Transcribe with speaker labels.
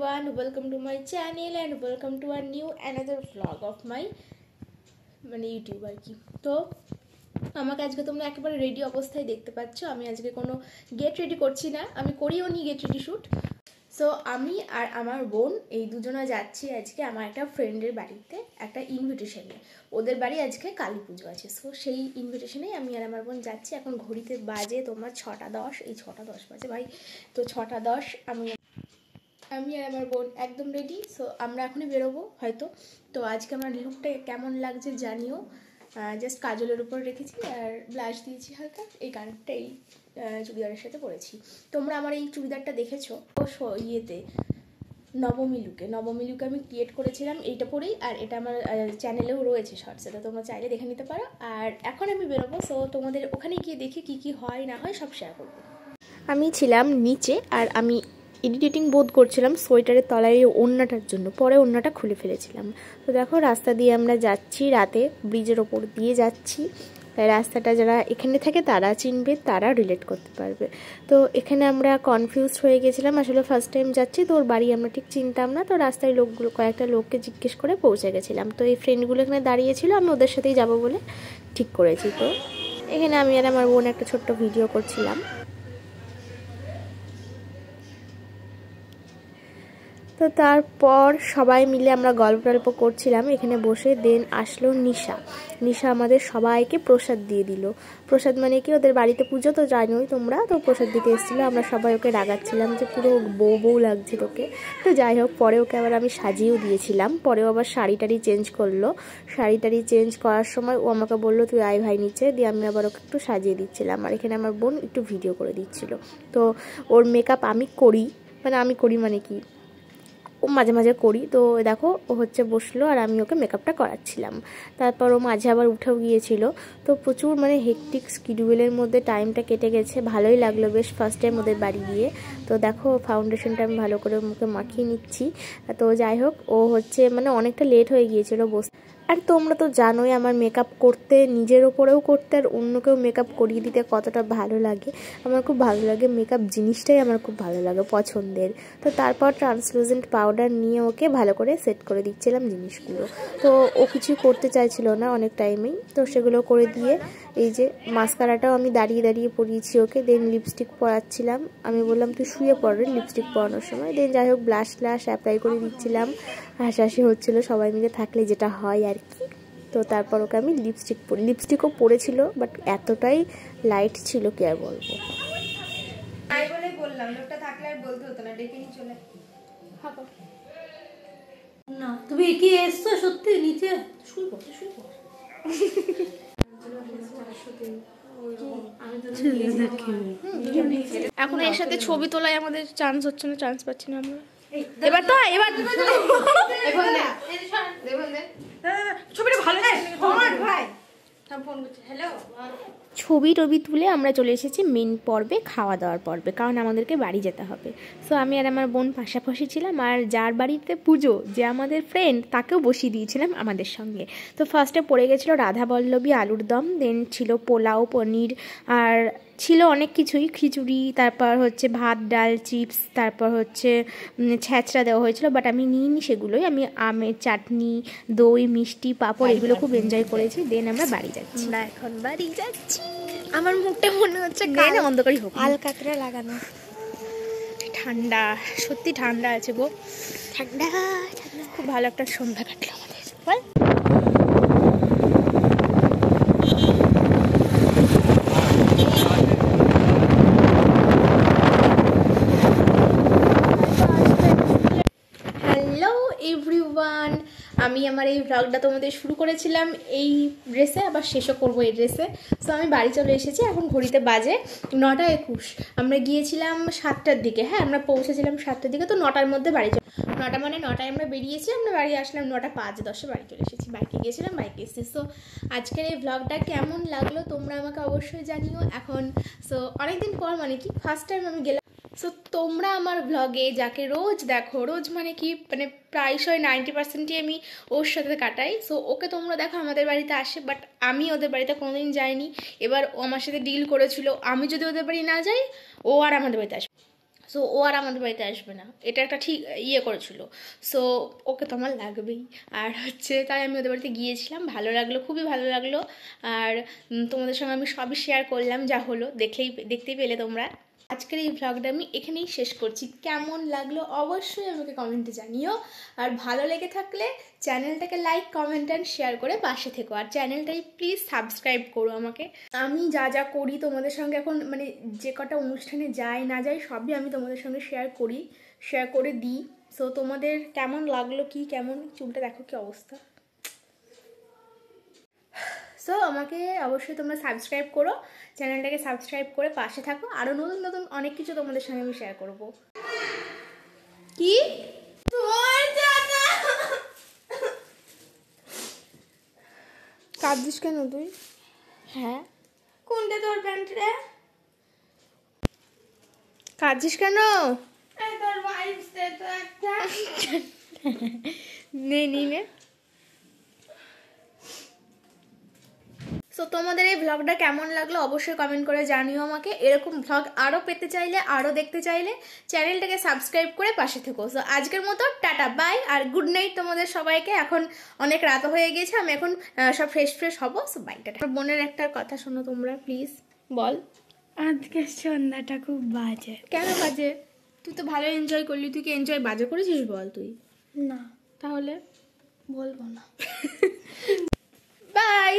Speaker 1: everyone, welcome to my channel and welcome to a new another vlog of my YouTube আর কি। তো আমাকে আজকে তোমরা একেবারে রেডি অবস্থায় দেখতে পাচ্ছ। আমি আজকে কোনো গেট রেডি করছি না, আমি করিও নি গেট রেডি শ্যুট। সো আমি আর আমার বোন এই দুজনা যাচ্ছি আজকে আমার একটা ফ্রেন্ডের বাড়িতে একটা ইনভিটেশনে। ওদের বাড়ি আজকে কালী পুজো আছে, সো সেই ইনভিটেশনেই আমি আর আমার বোন যাচ্ছি। এখন ঘড়িতে বাজে তোমার 6:10, এই 6:10 বাজে ভাই। তো 6:10 আমি আর আমার বোন একদম রেডি। সো আমরা এখনই বেরোবো হয়তো। তো আজকে আমার লুকটা কেমন লাগছে জানিও। জাস্ট কাজলের উপর রেখেছি আর ব্লাশ দিয়েছি হালকা, এই কানেরটা এই চুড়িদারের সাথে পরেছি। তোমরা আমার এই চুড়িদারটা দেখেছো ইয়েতে নবমী লুকে আমি ক্রিয়েট করেছিলাম এইটা পরেই, আর এটা আমার চ্যানেলেও রয়েছে শর্টসে, তো তোমরা চাইলে দেখে নিতে পারো। আর এখন আমি বেরোবো, সো তোমাদের ওখানে গিয়ে দেখি কী হয় না হয় সব শেয়ার করবো। আমি ছিলাম নিচে আর আমি এডিটিং বোধ করছিলাম সোয়েটারের তলায় ওড়নাটার জন্য, পরে ওড়নাটা খুলে ফেলেছিলাম। তো দেখো রাস্তা দিয়ে আমরা যাচ্ছি, রাতে ব্রিজের ওপর দিয়ে যাচ্ছি। রাস্তাটা যারা এখানে থাকে তারা চিনবে, তারা রিলেট করতে পারবে। তো এখানে আমরা কনফিউজড হয়ে গেছিলাম, আসলে ফার্স্ট টাইম যাচ্ছি তো ওর বাড়ি আমরা ঠিক চিনতাম না। তো রাস্তায় কয়েকটা লোককে জিজ্ঞেস করে পৌঁছে গেছিলাম। তো এই ফ্রেন্ডগুলো এখানে দাঁড়িয়েছিল, আমি ওদের সাথেই যাবো বলে ঠিক করেছি। তো এখানে আমি আর আমার বোন একটা ছোট্ট ভিডিও করছিলাম। তো তারপর সবাই মিলে আমরা গল্প করছিলাম এখানে বসে। দেন আসলো নিশা আমাদের সবাইকে প্রসাদ দিয়ে দিল। প্রসাদ মানে কি, ওদের বাড়িতে পুজো তো জানোই তোমরা, তো প্রসাদ দিতে এসেছিলো। আমরা সবাই ওকে রাগাচ্ছিলাম যে পুরো বউ লাগছে তোকে। তো যাই হোক, পরে ওকে আবার আমি সাজিয়েও দিয়েছিলাম। পরেও আবার শাড়ি চেঞ্জ করলো। শাড়ি চেঞ্জ করার সময় ও আমাকে বললো তুই আয় ভাই নিচে, দিয়ে আমি আবার ওকে একটু সাজিয়ে দিচ্ছিলাম। আর এখানে আমার বোন একটু ভিডিও করে দিচ্ছিল। তো ওর মেকআপ আমি করি মানে কি, ও মাঝে মাঝে করি। তো দেখো ও হচ্ছে বসলো আর আমি ওকে মেকআপটা করাচ্ছিলাম। তারপর ও মাঝে আবার উঠেও গিয়েছিল। তো প্রচুর হেকটিক স্কিডিউলের মধ্যে টাইমটা কেটে গেছে, ভালোই লাগলো বেশ ফার্স্ট টাইম ওদের বাড়ি গিয়ে। তো দেখো ফাউন্ডেশনটা আমি ভালো করে মুখে মাখিয়ে নিচ্ছি। তো যাই হোক, ও হচ্ছে অনেকটা লেট হয়ে গিয়েছিল বসতে। আর তোমরা তো জানোই আমার মেকআপ করতে, নিজের ওপরেও করতে আর অন্যকেও মেকআপ করিয়ে দিতে কতটা ভালো লাগে। আমার খুব ভালো লাগে মেকআপ জিনিসটাই, আমার খুব ভালো লাগে, পছন্দের। তো তারপর ট্রান্সলুসেন্ট পাউডার নিয়ে ওকে ভালো করে সেট করে দিচ্ছিলাম জিনিসগুলো। তো ও কিছু করতে চাইছিল না অনেক টাইমেই, তো সেগুলো করে দিয়ে এই যে মাস্কারাটাও আমি দাঁড়িয়ে পরিয়েছি ওকে। দেন লিপস্টিক পরাচ্ছিলাম, আমি বললাম তুই শুয়ে পড় লিপস্টিক পরানোর সময়। দেন যাই হোক ব্লাশ অ্যাপ্লাই করে দিচ্ছিলাম। হাসাহাসি হচ্ছিলো সবাই মিলে থাকলে যেটা হয় আর কি। তো তারপর ওকে আমি লিপস্টিকও পরেছিল, বাট এতটাই লাইট ছিল কি আর বলবো।
Speaker 2: তাই বলে বললাম, লোকটা থাকলে আর বলতে হতো না, ডেকে নিয়ে চলে
Speaker 3: না। তুমি কি এসছো সত্যি নিচে? শুই পড়
Speaker 1: এখন এর সাথে ছবি তোলায় আমাদের চান্স হচ্ছে না, চান্স পাচ্ছি না আমরা।
Speaker 2: ছবিটা ভালো ভাই ফোন করছে। হ্যালো,
Speaker 1: ছবি তুলে আমরা চলে এসেছি মেন পর্বে, খাওয়া দাওয়ার পর্বে, কারণ আমাদেরকে বাড়ি যেতে হবে। সো আমি আর আমার বোন পাশাপাশি ছিলাম, আর যার বাড়িতে পুজো, যে আমাদের ফ্রেন্ড, তাকেও বসিয়ে দিয়েছিলাম আমাদের সঙ্গে। তো ফার্স্টে পড়ে গেছিলো রাধাবল্লভী আলুর দম, দেন ছিল পোলাও, পনির, আর ছিল অনেক কিছুই, খিচুড়ি, তারপর হচ্ছে ভাত, ডাল, চিপস, তারপর হচ্ছে ছ্যাঁচড়া দেওয়া হয়েছিল, বাট আমি নিইনি সেগুলোই। আমি আমের চাটনি, দই, মিষ্টি, পাঁপড় এগুলো খুব এনজয় করেছি। দেন আমরা বাড়ি যাচ্ছি। এখন বাড়ি যাচ্ছি। আমার মুখটা মনে হচ্ছে গায়ে অন্ধকারই হোক,
Speaker 2: আলকাতরা লাগানো।
Speaker 1: ঠান্ডা, সত্যি ঠান্ডা আছে গো, ঠান্ডা। খুব ভালো একটা সন্ধ্যা কাটলো আমাদের। বল এভরিওয়ান, আমি আমার এই ভ্লগটা তোমাদের শুরু করেছিলাম এই ড্রেসে, আবার শেষও করবো এই ড্রেসে। সো আমি বাড়ি চলে এসেছি, এখন ঘড়িতে বাজে 9:21। আমরা গিয়েছিলাম 7টার দিকে, হ্যাঁ আমরা পৌঁছেছিলাম 7টার দিকে। তো 9টার মধ্যে বাড়ি 9টা মানে 9টায় আমরা বেরিয়েছি, আমরা বাড়ি আসলাম 9:05-10 বাড়ি চলে এসেছি। বাইকে গিয়েছিলাম, বাইকে এসেছি। সো আজকের এই ভ্লগটা কেমন লাগলো তোমরা আমাকে অবশ্যই জানিও। এখন সো অনেকদিন পর কি ফার্স্ট টাইম আমি গেলাম। সো তোমরা আমার ভ্লগে যাকে রোজ দেখো, রোজ কি প্রায়শই 90%ই আমি ওর সাথে কাটাই। সো ওকে তোমরা দেখো আমাদের বাড়িতে আসে, বাট আমি ওদের বাড়িতে কোনোদিন যাইনি। এবার ও আমার সাথে ডিল করেছিল, আমি যদি ওদের বাড়ি না যাই ও আর আমাদের বাড়িতে আসবে। সো ও আর আমাদের বাড়িতে আসবে না, এটা একটা ঠিক ইয়ে করেছিল। সো ওকে তো আমার লাগবেই। আর হচ্ছে তাই আমি ওদের বাড়িতে গিয়েছিলাম, ভালো লাগলো, খুবই ভালো লাগলো। আর তোমাদের সঙ্গে আমি সবই শেয়ার করলাম, যা হলো দেখতেই পেলে তোমরা। আজকের এই ভ্লগটা আমি এখানেই শেষ করছি। কেমন লাগলো অবশ্যই আমাকে কমেন্টে জানিও। আর ভালো লেগে থাকলে চ্যানেলটাকে লাইক, কমেন্ট অ্যান্ড শেয়ার করে পাশে থেকো। আর চ্যানেলটাই প্লিজ সাবস্ক্রাইব করো আমাকে। আমি যা যা করি তোমাদের সঙ্গে এখন, মানে যে কটা অনুষ্ঠানে যাই না যাই সবই আমি তোমাদের সঙ্গে শেয়ার করে দিই। সো তোমাদের কেমন লাগলো, কেমন চুলটা দেখো কি অবস্থা। সো আমাকে অবশ্যই তোমরা সাবস্ক্রাইব করো, চ্যানেলটাকে সাবস্ক্রাইব করে পাশে থাকো। আরও নতুন নতুন অনেক কিছু তোমাদের সঙ্গে আমি শেয়ার করবো। কি কাঁদছিস কেন তুই? হ্যাঁ,
Speaker 2: কোনটা তোর প্যান্ট রে?
Speaker 1: কাঁদছিস কেন?
Speaker 2: তোর ভাইবস দে তো একটা।
Speaker 1: নে। সো তোমাদের এই ভ্লগটা কেমন লাগলো অবশ্যই কমেন্ট করে জানিও আমাকে। এরকম ভ্লগ আরও পেতে চাইলে, আরও দেখতে চাইলে চ্যানেলটাকে সাবস্ক্রাইব করে পাশে থেকো। সো আজকের মতো টাটা বাই আর গুড নাইট তোমাদের সবাইকে। এখন অনেক রাত হয়ে গেছে, আমি এখন সব ফ্রেশ হবো। So bye tata. বোনের একটা কথা শোনো তোমরা প্লিজ, বল।
Speaker 2: আজকে সন্ধ্যাটা খুব বাজে।
Speaker 1: কেন বাজে? তুই তো ভালো এনজয় করলি, তুই কি এনজয় বাজে করেছিস বল তুই?
Speaker 2: না,
Speaker 1: তাহলে
Speaker 2: বলবো না।
Speaker 1: বাই।